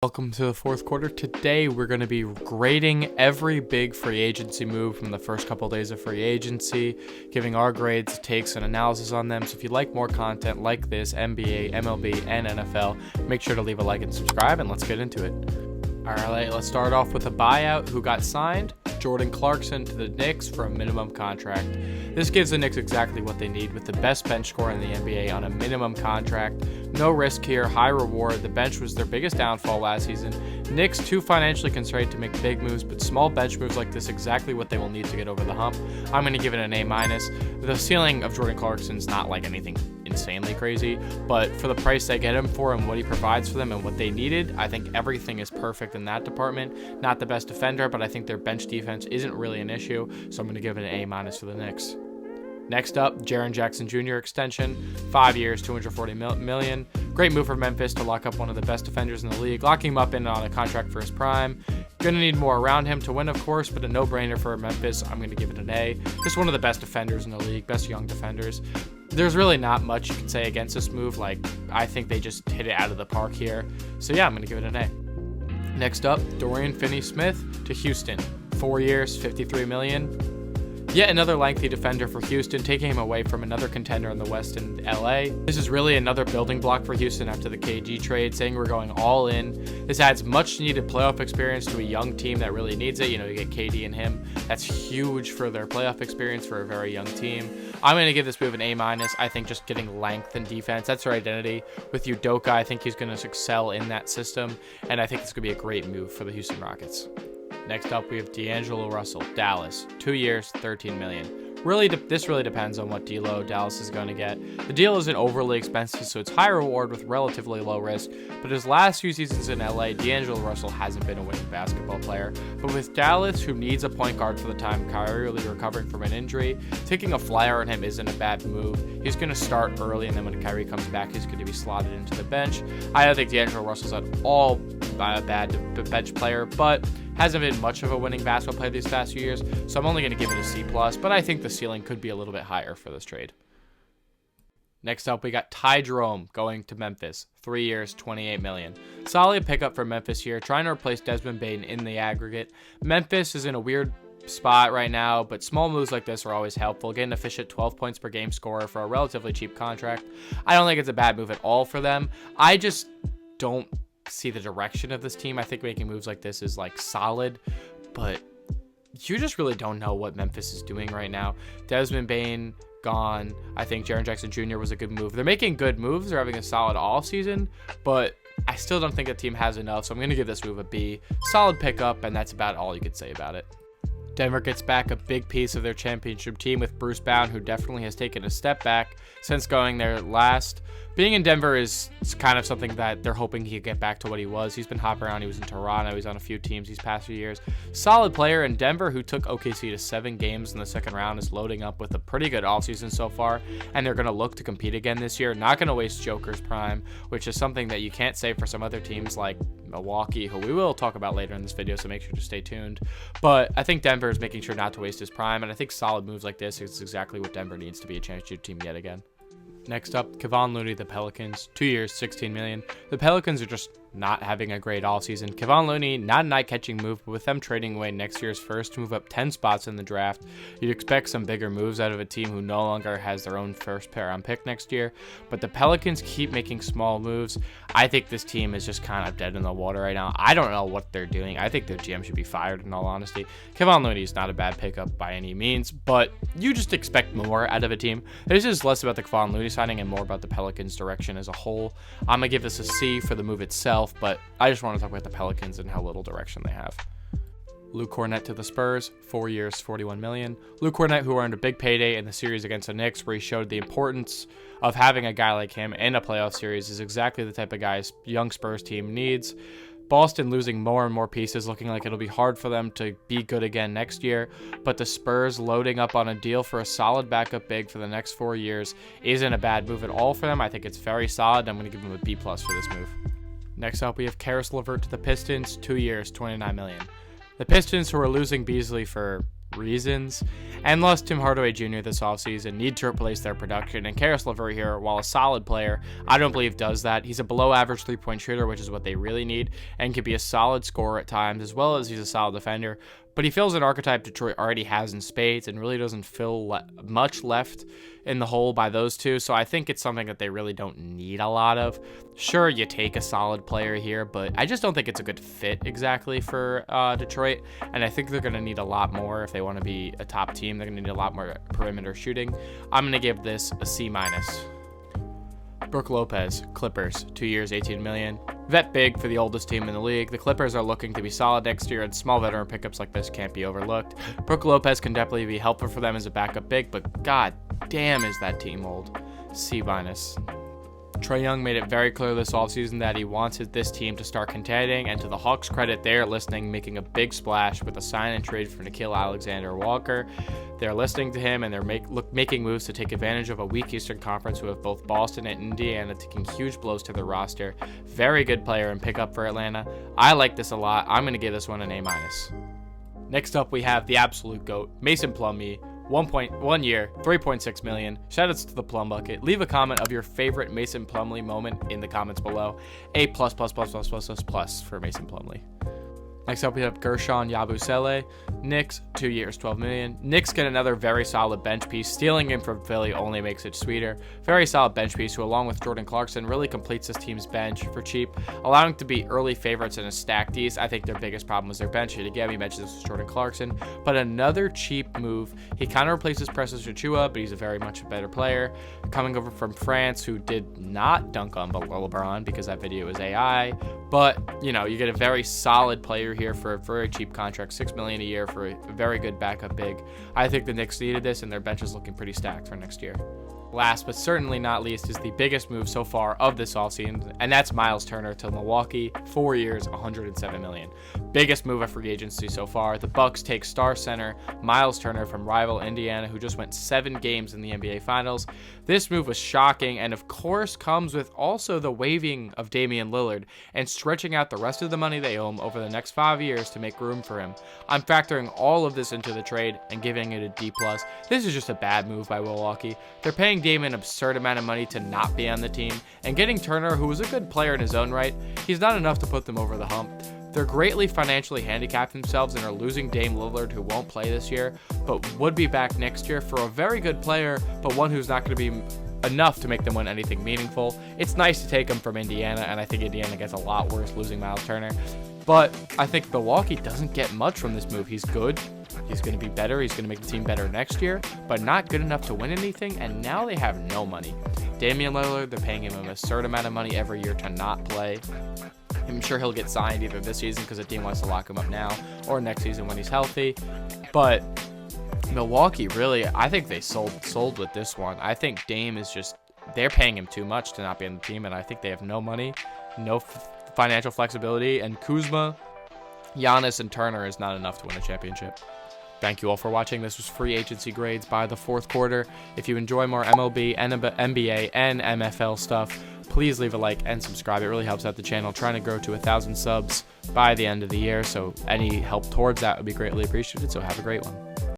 Welcome to the fourth quarter. Today we're going to be grading every big free agency move from the first couple days of free agency, giving our grades, takes, and analysis on them. So if you like more content like this, NBA, MLB, and NFL, make sure to leave a like and subscribe, and let's get into it. All right, let's start off with a buyout. Who got signed? Jordan Clarkson to the Knicks for a minimum contract. This gives the Knicks exactly what they need with the best bench scorer in the NBA on a minimum contract. No risk here, high reward. The bench was their biggest downfall last season. Knicks too financially constrained to make big moves, but small bench moves like this exactly what they will need to get over the hump. I'm going to give it an A-. The ceiling of Jordan Clarkson's not like anything insanely crazy, but for the price they get him for and what he provides for them and what they needed, I think everything is perfect in that department. Not the best defender, but I think their bench defense isn't really an issue, so I'm going to give it an A- for the Knicks. Next up, Jaren Jackson Jr. extension, 5 years, $240 million. Great move for Memphis to lock up one of the best defenders in the league, locking him up in on a contract for his prime. Gonna need more around him to win, of course, but a no-brainer for Memphis. I'm gonna give it an A. Just one of the best defenders in the league, best young defenders. There's really not much you can say against this move. Like, I think they just hit it out of the park here. So yeah, I'm gonna give it an A. Next up, Dorian Finney-Smith to Houston, 4 years, $53 million. Yet another lengthy defender for Houston, taking him away from another contender in the West in LA. This is really another building block for Houston after the KG trade, saying we're going all in. This adds much needed playoff experience to a young team that really needs it. You know, you get KD and him. That's huge for their playoff experience for a very young team. I'm going to give this move an A-. I think just getting length and defense, that's their identity. With Udoka, I think he's going to excel in that system, and I think it's going to be a great move for the Houston Rockets. Next up, we have D'Angelo Russell, Dallas, 2 years, $13 million. This really depends on what D'Lo Dallas is going to get. The deal isn't overly expensive, so it's high reward with relatively low risk. But his last few seasons in LA, D'Angelo Russell hasn't been a winning basketball player. But with Dallas, who needs a point guard for the time Kyrie really recovering from an injury, taking a flyer on him isn't a bad move. He's going to start early, and then when Kyrie comes back, he's going to be slotted into the bench. I don't think D'Angelo Russell's at all a bad bench player, but hasn't been much of a winning basketball player these past few years, so I'm only going to give it a C+, but I think the ceiling could be a little bit higher for this trade. Next up, we got Ty Jerome going to Memphis, 3 years, $28 million. Solid pickup for Memphis here, trying to replace Desmond Bane in the aggregate. Memphis is in a weird spot right now, but small moves like this are always helpful. Getting an efficient 12 points per game scorer for a relatively cheap contract, I don't think it's a bad move at all for them. I just don't see the direction of this team. I think making moves like this is like solid, but you just really don't know what Memphis is doing right now. Desmond Bane gone. I think Jaren Jackson Jr. was a good move. They're making good moves. They're having a solid all season, but I still don't think the team has enough, so I'm going to give this move a B. Solid pickup, and that's about all you could say about it. Denver gets back a big piece of their championship team with Bruce Brown, who definitely has taken a step back since going there last. Being in Denver is kind of something that they're hoping he could get back to what he was. He's been hopping around. He was in Toronto. He's on a few teams these past few years. Solid player in Denver, who took OKC to 7 games in the second round, is loading up with a pretty good offseason so far, and they're going to look to compete again this year. Not going to waste Joker's prime, which is something that you can't say for some other teams like Milwaukee, who we will talk about later in this video, so make sure to stay tuned. But I think Denver is making sure not to waste his prime, and I think solid moves like this is exactly what Denver needs to be a championship team yet again. Next up, Kevon Looney, the Pelicans, 2 years, $16 million. The Pelicans are just not having a great offseason. Kevon Looney, not an eye-catching move, but with them trading away next year's first to move up 10 spots in the draft, you'd expect some bigger moves out of a team who no longer has their own first round pick next year. But the Pelicans keep making small moves. I think this team is just kind of dead in the water right now. I don't know what they're doing. I think their GM should be fired, in all honesty. Kevon Looney is not a bad pickup by any means, but you just expect more out of a team. This is less about the Kevon Looney signing and more about the Pelicans' direction as a whole. I'm going to give this a C for the move itself, but I just want to talk about the Pelicans and how little direction they have. Luke Kornet to the Spurs, 4 years, $41 million. Luke Kornet, who earned a big payday in the series against the Knicks, where he showed the importance of having a guy like him in a playoff series, is exactly the type of guy young Spurs team needs. Boston losing more and more pieces, looking like it'll be hard for them to be good again next year, but the Spurs loading up on a deal for a solid backup big for the next 4 years isn't a bad move at all for them. I think it's very solid. I'm going to give them a B+ for this move. Next up, we have Karis LeVert to the Pistons, 2 years, $29 million. The Pistons, who are losing Beasley for reasons. And lost Tim Hardaway Jr. this offseason, need to replace their production. And Karis LeVert here, while a solid player, I don't believe does that. He's a below average 3-point shooter, which is what they really need, and can be a solid scorer at times, as well as he's a solid defender. But he fills an archetype Detroit already has in spades and really doesn't fill much left in the hole by those two. So I think it's something that they really don't need a lot of. Sure, you take a solid player here, but I just don't think it's a good fit exactly for Detroit. And I think they're going to need a lot more if they want to be a top team. They're going to need a lot more perimeter shooting. I'm going to give this a C-. Brook Lopez, Clippers, 2 years, $18 million. Vet big for the oldest team in the league. The Clippers are looking to be solid next year, and small veteran pickups like this can't be overlooked. Brook Lopez can definitely be helpful for them as a backup big, but god damn is that team old. C-. Trae Young made it very clear this offseason that he wants this team to start contending, and to the Hawks' credit, they are listening, making a big splash with a sign and trade for Nickeil Alexander-Walker. They're listening to him, and they're making moves to take advantage of a weak Eastern Conference who have both Boston and Indiana taking huge blows to their roster. Very good player and pickup for Atlanta. I like this a lot. I'm going to give this one an A-. Next up, we have the absolute GOAT, Mason Plumlee. 1 year, $3.6 million. Shoutouts to the Plum Bucket. Leave a comment of your favorite Mason Plumlee moment in the comments below. A++++++ for Mason Plumlee. Next up, we have Gershon Yabusele. Knicks, 2 years, $12 million. Knicks get another very solid bench piece. Stealing him from Philly only makes it sweeter. Very solid bench piece who, along with Jordan Clarkson, really completes this team's bench for cheap, allowing to be early favorites in a stacked East. I think their biggest problem was their bench. And again, we mentioned this was Jordan Clarkson, but another cheap move. He kind of replaces Precious Achiuwa, but he's a very much better player. Coming over from France, who did not dunk on LeBron because that video was AI. But, you know, you get a very solid player here for a very cheap contract, $6 million a year for a very good backup big. I think the Knicks needed this, and their bench is looking pretty stacked for next year. Last but certainly not least is the biggest move so far of this offseason, and that's Myles Turner to Milwaukee, 4 years, $107 million. Biggest move of free agency so far. The Bucks take star center Myles Turner from rival Indiana, who just went 7 games in the NBA Finals. This move was shocking, and of course comes with also the waiving of Damian Lillard and stretching out the rest of the money they owe him over the next 5 years to make room for him. I'm factoring all of this into the trade and giving it a D+. This is just a bad move by Milwaukee. They're paying Damian an absurd amount of money to not be on the team, and getting Turner, who was a good player in his own right, he's not enough to put them over the hump. They're greatly financially handicapped themselves and are losing Dame Lillard, who won't play this year, but would be back next year, for a very good player, but one who's not going to be enough to make them win anything meaningful. It's nice to take him from Indiana, and I think Indiana gets a lot worse losing Myles Turner. But I think Milwaukee doesn't get much from this move. He's good. He's going to be better. He's going to make the team better next year, but not good enough to win anything, and now they have no money. Damian Lillard, they're paying him an absurd amount of money every year to not play. I'm sure he'll get signed either this season because the team wants to lock him up now, or next season when he's healthy. But Milwaukee, really, I think they sold with this one. I think Dame is just, they're paying him too much to not be on the team, and I think they have no money, no financial flexibility, and Kuzma, Giannis, and Turner is not enough to win a championship. Thank you all for watching. This was free agency grades by the fourth quarter. If you enjoy more MLB, NBA, and MFL stuff, please leave a like and subscribe. It really helps out the channel. Trying to grow to 1,000 subs by the end of the year, so any help towards that would be greatly appreciated. So have a great one.